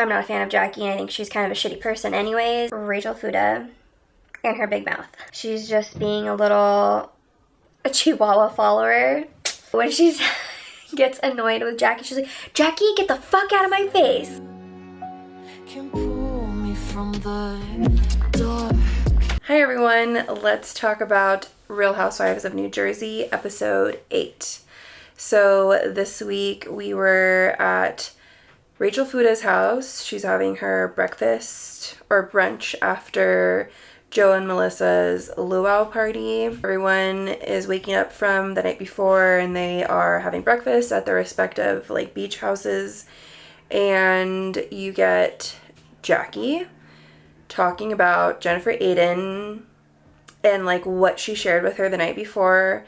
I'm not a fan of Jackie, and I think she's kind of a shitty person anyways. Rachel Fuda and her big mouth. She's just being a chihuahua follower. When she gets annoyed with Jackie, she's like, Jackie, get the fuck out of my face. Can pull me from the dark. Hi everyone, let's talk about Real Housewives of New Jersey, episode 8. So this week we were at Rachel Fuda's house. She's having her breakfast or brunch after Joe and Melissa's luau party. Everyone is waking up from the night before and they are having breakfast at their respective beach houses. And you get Jackie talking about Jennifer Aydin and what she shared with her the night before.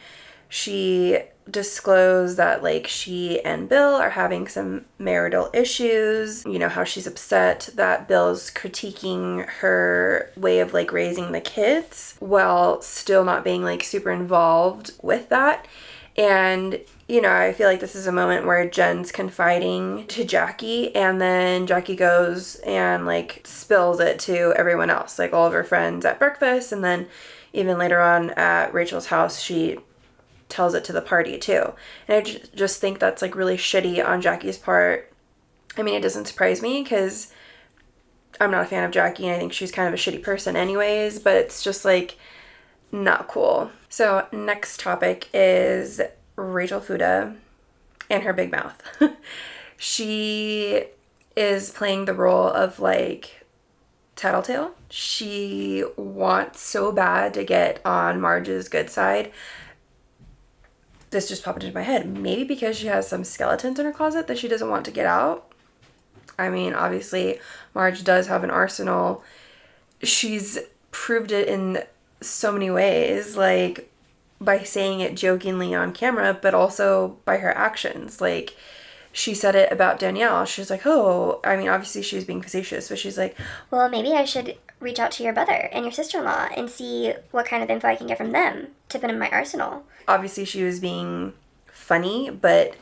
She disclosed that she and Bill are having some marital issues. You know, how she's upset that Bill's critiquing her way of raising the kids while still not being super involved with that. And I feel like this is a moment where Jen's confiding to Jackie, and then Jackie goes and spills it to everyone else, all of her friends at breakfast, and then even later on at Rachel's house, she tells it to the party too. And I just think that's really shitty on Jackie's part. I mean, it doesn't surprise me because I'm not a fan of Jackie and I think she's kind of a shitty person anyways, but it's just not cool. So next topic is Rachel Fuda and her big mouth. She is playing the role of tattletale. She wants so bad to get on Marge's good side. This just popped into my head. Maybe because she has some skeletons in her closet that she doesn't want to get out. I mean, obviously, Marge does have an arsenal. She's proved it in so many ways, by saying it jokingly on camera, but also by her actions. She said it about Danielle. She was obviously she was being facetious, but she's well, maybe I should reach out to your brother and your sister-in-law and see what kind of info I can get from them to put in my arsenal. Obviously she was being funny, but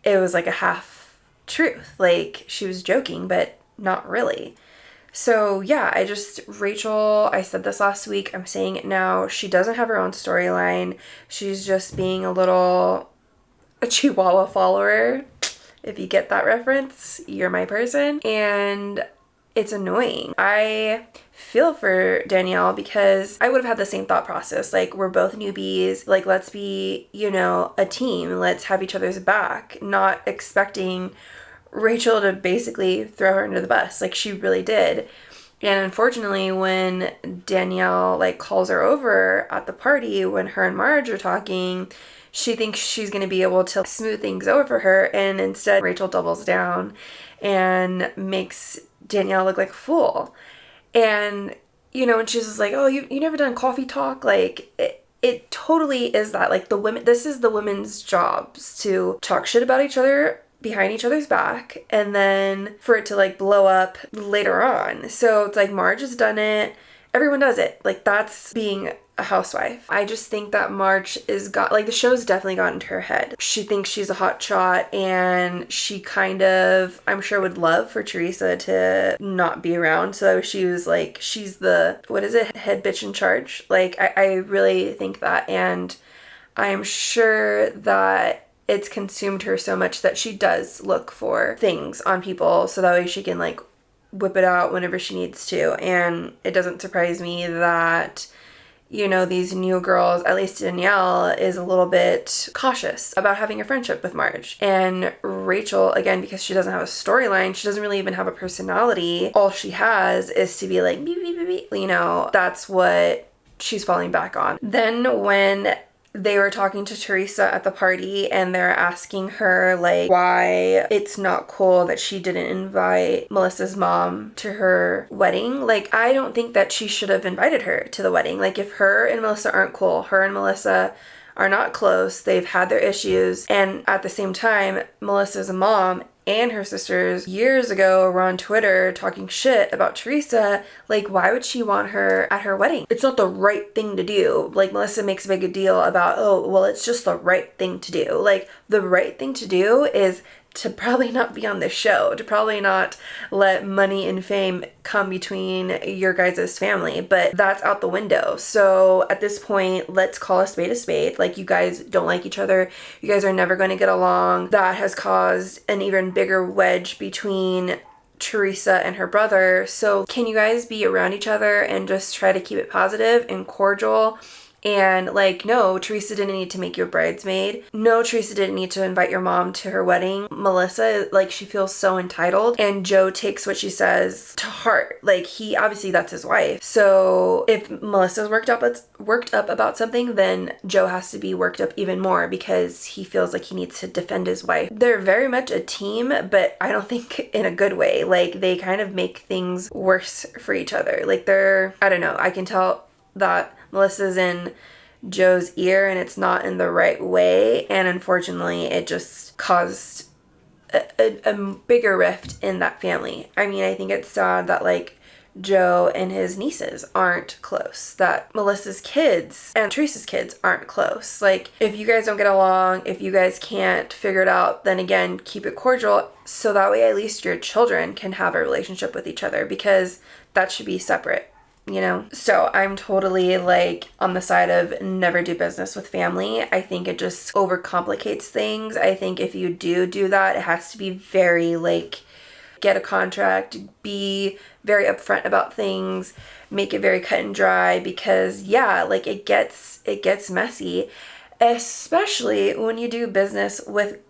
it was a half truth. She was joking, but not really. So yeah, Rachel, I said this last week, I'm saying it now, she doesn't have her own storyline. She's just being a chihuahua follower. If you get that reference, you're my person. And it's annoying. I feel for Danielle because I would have had the same thought process. We're both newbies. Let's be, a team. Let's have each other's back. Not expecting Rachel to basically throw her under the bus. She really did. And unfortunately, when Danielle calls her over at the party when her and Marge are talking, she thinks she's going to be able to smooth things over for her, and instead Rachel doubles down and makes Danielle look like a fool. And and she's just oh, you never done coffee talk. It totally is that. This is the women's jobs, to talk shit about each other behind each other's back, and then for it to blow up later on. So it's Marge has done it, everyone does it. That's being a housewife. I just think that Marge the show's definitely gotten to her head. She thinks she's a hot shot, and she kind of, I'm sure, would love for Teresa to not be around. So she was she's the, what is it, head bitch in charge. I really think that, and I'm sure that it's consumed her so much that she does look for things on people so that way she can whip it out whenever she needs to. And it doesn't surprise me that these new girls, at least Danielle, is a little bit cautious about having a friendship with Marge. And Rachel, again, because she doesn't have a storyline, she doesn't really even have a personality. All she has is to be beep, beep, beep, beep. That's what she's falling back on. Then when they were talking to Teresa at the party and they're asking her why it's not cool that she didn't invite Melissa's mom to her wedding. I don't think that she should have invited her to the wedding. If her and Melissa aren't cool, her and Melissa are not close, they've had their issues, and at the same time, Melissa's mom and her sisters years ago were on Twitter talking shit about Teresa. Why would she want her at her wedding? It's not the right thing to do. Melissa makes a big deal about, oh, well, it's just the right thing to do. The right thing to do is to probably not be on this show, to probably not let money and fame come between your guys' family, but that's out the window. So at this point, let's call a spade a spade. Like, you guys don't like each other. You guys are never going to get along. That has caused an even bigger wedge between Teresa and her brother. So can you guys be around each other and just try to keep it positive and cordial? And like, no, Teresa didn't need to make you a bridesmaid. No, Teresa didn't need to invite your mom to her wedding. Melissa, like, she feels so entitled, and Joe takes what she says to heart. Like, he, obviously that's his wife. So if Melissa's worked up about something, then Joe has to be worked up even more because he feels like he needs to defend his wife. They're very much a team, but I don't think in a good way. Like, they kind of make things worse for each other. Like, I don't know, I can tell that Melissa's in Joe's ear and it's not in the right way, and unfortunately it just caused a bigger rift in that family. I mean, I think it's sad that like Joe and his nieces aren't close, that Melissa's kids and Teresa's kids aren't close. Like, if you guys don't get along, if you guys can't figure it out, then again, keep it cordial, so that way at least your children can have a relationship with each other, because that should be separate. You know? So I'm totally like on the side of never do business with family. I think it just overcomplicates things. I think if you do that, it has to be very like, get a contract, be very upfront about things, make it very cut and dry, because yeah, like it gets messy, especially when you do business with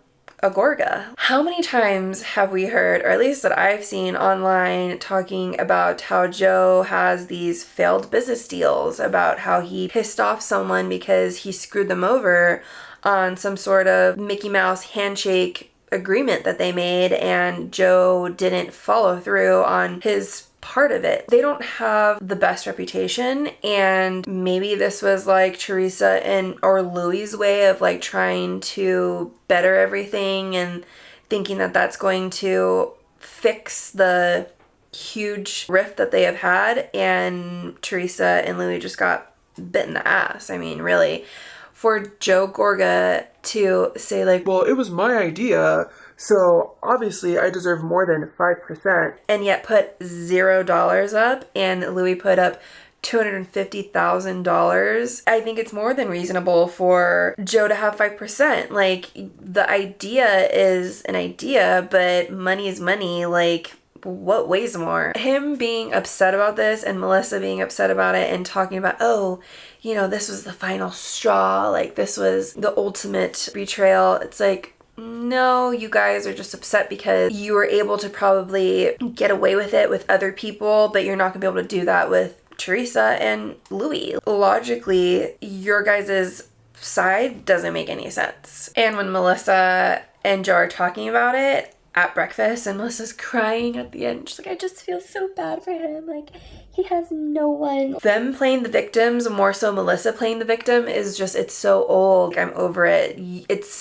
a Gorga. How many times have we heard, or at least that I've seen online, talking about how Joe has these failed business deals, about how he pissed off someone because he screwed them over on some sort of Mickey Mouse handshake agreement that they made, and Joe didn't follow through on his part of it. They don't have the best reputation, and maybe this was like Teresa and or Louie's way of like trying to better everything and thinking that that's going to fix the huge rift that they have had, and Teresa and Louie just got bit in the ass. I mean, really, for Joe Gorga to say like, well, it was my idea, so obviously I deserve more than 5%, and yet put $0 up, and Louis put up $250,000. I think it's more than reasonable for Joe to have 5%. Like, the idea is an idea, but money is money. Like, what weighs more? Him being upset about this and Melissa being upset about it and talking about, oh, you know, this was the final straw, like this was the ultimate betrayal. It's like, no, you guys are just upset because you were able to probably get away with it with other people, but you're not gonna be able to do that with Teresa and Louis. Logically, your guys' side doesn't make any sense. And when Melissa and Joe are talking about it at breakfast, and Melissa's crying at the end, she's like, I just feel so bad for him, like he has no one. Them playing the victims, more so Melissa playing the victim, is just, it's so old. I'm over it.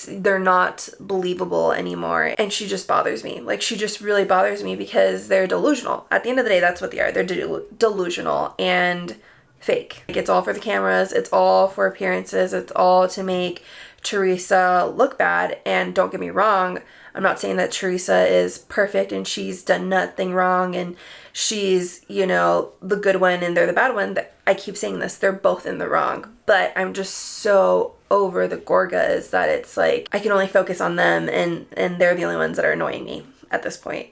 They're not believable anymore, and she just bothers me. Like, she just really bothers me because they're delusional. At the end of the day, that's what they are. They're delusional and fake. Like, it's all for the cameras, it's all for appearances, it's all to make Teresa look bad. And don't get me wrong, I'm not saying that Teresa is perfect and she's done nothing wrong and she's, you know, the good one and they're the bad one. I keep saying this, they're both in the wrong. But I'm just so over the Gorgas that it's like, I can only focus on them, and they're the only ones that are annoying me at this point.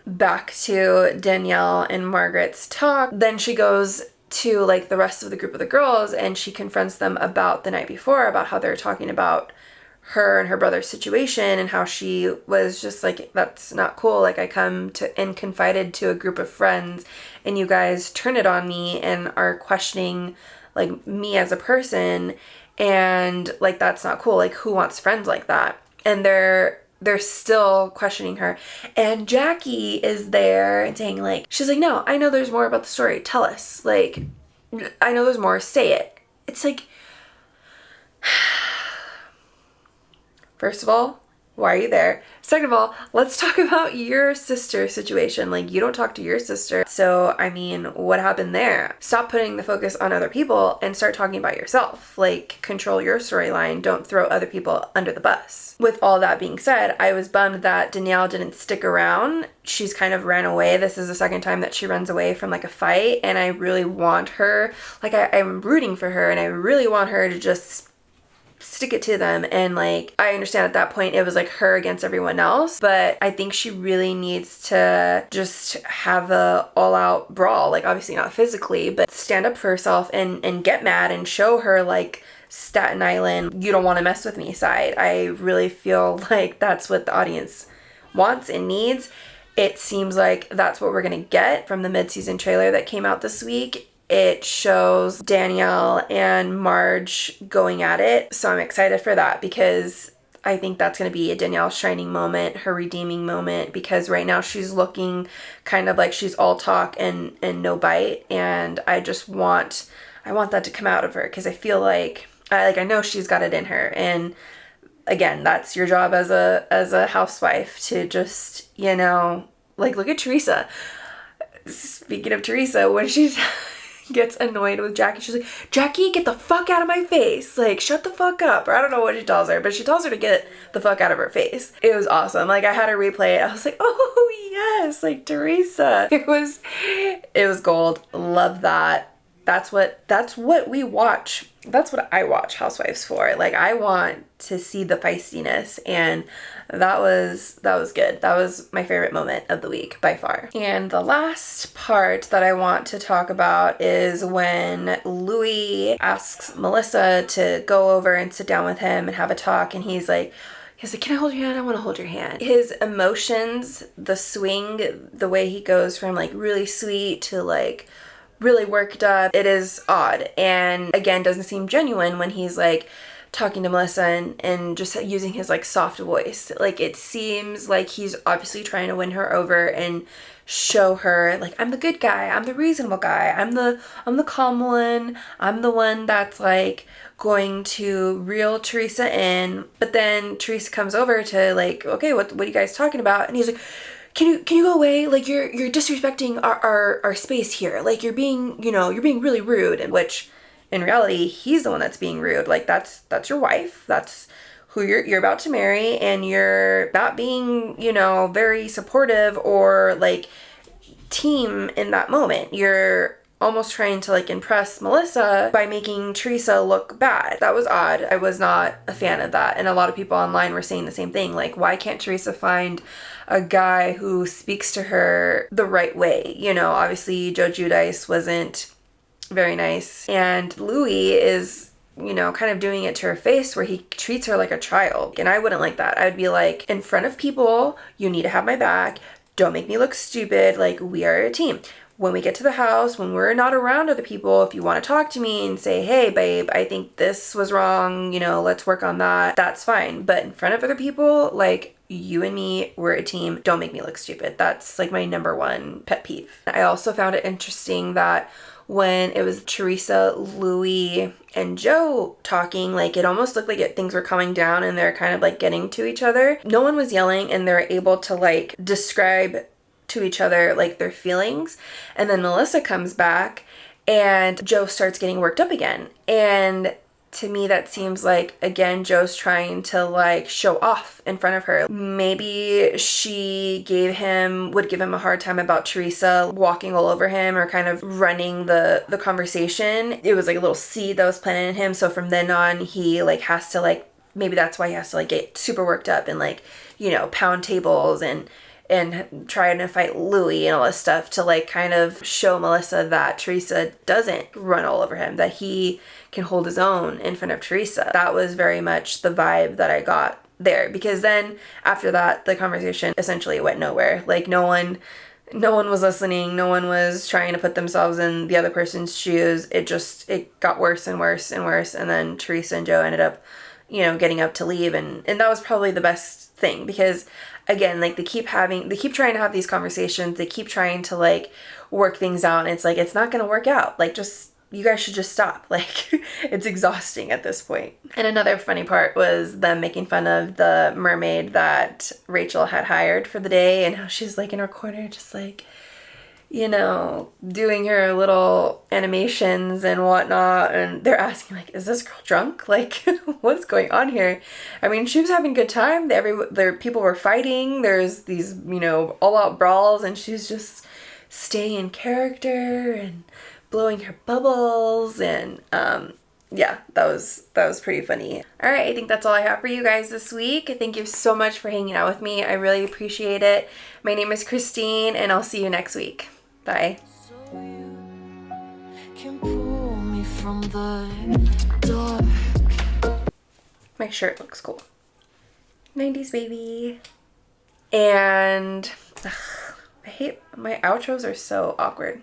Back to Danielle and Margaret's talk. Then she goes to like the rest of the group of the girls and she confronts them about the night before, about how they're talking about her and her brother's situation and how she was just like, that's not cool. Like, I come to and confided to a group of friends and you guys turn it on me and are questioning like me as a person, and like, that's not cool. Like, who wants friends like that? And they're still questioning her. And Jackie is there and saying like, she's like, no, I know there's more about the story. Tell us. Like, I know there's more. Say it. It's like, first of all, Why are you there? Second of all, let's talk about your sister situation. Like, you don't talk to your sister. So, I mean, what happened there? Stop putting the focus on other people and start talking about yourself. Like, control your storyline. Don't throw other people under the bus. With all that being said, I was bummed that Danielle didn't stick around. She's kind of ran away. This is the second time that she runs away from like a fight, and I really want her, like, I'm rooting for her, and I really want her to just stick it to them. And like, I understand at that point it was like her against everyone else, but I think she really needs to just have a all-out brawl, like obviously not physically, but stand up for herself and get mad and show her like Staten Island, you don't want to mess with me side. I really feel like that's what the audience wants and needs. It seems like that's what we're gonna get from the mid-season trailer that came out this week. It shows Danielle and Marge going at it. So I'm excited for that, because I think that's going to be a Danielle shining moment, her redeeming moment, because right now she's looking kind of like she's all talk and no bite. And I want that to come out of her, because I feel like I know she's got it in her. And again, that's your job as a housewife, to just, you know, like, look at Teresa. Speaking of Teresa, when she's gets annoyed with Jackie, she's like, Jackie, get the fuck out of my face, like, shut the fuck up, or I don't know what she tells her, but she tells her to get the fuck out of her face. It was awesome. Like, I had her replay it. I was like, oh yes, like Teresa. It was gold. Love that. That's what we watch. That's what I watch Housewives for. Like, I want to see the feistiness, and that was good. That was my favorite moment of the week by far. And the last part that I want to talk about is when Louis asks Melissa to go over and sit down with him and have a talk, and he's like, can I hold your hand? I want to hold your hand. His emotions, the swing, the way he goes from like really sweet to like really worked up, it is odd. And again, doesn't seem genuine when he's like talking to Melissa and just using his like soft voice. Like, it seems like he's obviously trying to win her over and show her like, I'm the good guy, I'm the reasonable guy, I'm the calm one, I'm the one that's like going to reel Teresa in. But then Teresa comes over to like, okay, what are you guys talking about? And he's like, Can you go away? Like, you're disrespecting our space here. Like, you're being really rude. And which, in reality, he's the one that's being rude. Like, that's your wife. That's who you're about to marry, and you're not being, very supportive or like team in that moment. You're almost trying to like impress Melissa by making Teresa look bad. That was odd. I was not a fan of that. And a lot of people online were saying the same thing. Like, why can't Teresa find a guy who speaks to her the right way? Obviously Joe Giudice wasn't very nice. And Louis is, kind of doing it to her face, where he treats her like a child. And I wouldn't like that. I would be like, in front of people, you need to have my back. Don't make me look stupid. Like, we are a team. When we get to the house, when we're not around other people, if you want to talk to me and say, hey, babe, I think this was wrong, let's work on that, that's fine. But in front of other people, like, you and me, we're a team. Don't make me look stupid. That's like my number one pet peeve. I also found it interesting that when it was Teresa, Louis, and Joe talking, like, it almost looked like things were coming down and they're kind of like getting to each other. No one was yelling, and they're able to like describe to each other like their feelings. And then Melissa comes back and Joe starts getting worked up again. And to me, that seems like, again, Joe's trying to like show off in front of her. Maybe she would give him a hard time about Teresa walking all over him or kind of running the conversation. It was like a little seed that was planted in him. So from then on, he like has to like, maybe that's why he has to like get super worked up and like, pound tables and trying to fight Louis and all this stuff to like kind of show Melissa that Teresa doesn't run all over him, that he can hold his own in front of Teresa. That was very much the vibe that I got there, because then after that, the conversation essentially went nowhere. Like, no one was listening. No one was trying to put themselves in the other person's shoes. It got worse and worse and worse. And then Teresa and Joe ended up, getting up to leave. And that was probably the best thing, because again, like, they keep trying to have these conversations. They keep trying to like work things out. And it's like, it's not going to work out. Like, just you guys should just stop. Like, it's exhausting at this point. And another funny part was them making fun of the mermaid that Rachel had hired for the day, and how she's like in her corner just like, you know, doing her little animations and whatnot. And they're asking like, is this girl drunk? Like, what's going on here? I mean, she was having a good time. There people were fighting. There's these, you know, all out brawls, and she's just staying in character and blowing her bubbles. And yeah, that was pretty funny. All right, I think that's all I have for you guys this week. Thank you so much for hanging out with me. I really appreciate it. My name is Christine, and I'll see you next week. Bye. So you can pull me from the dark. My shirt looks cool. 90s baby. And I hate, my outros are so awkward.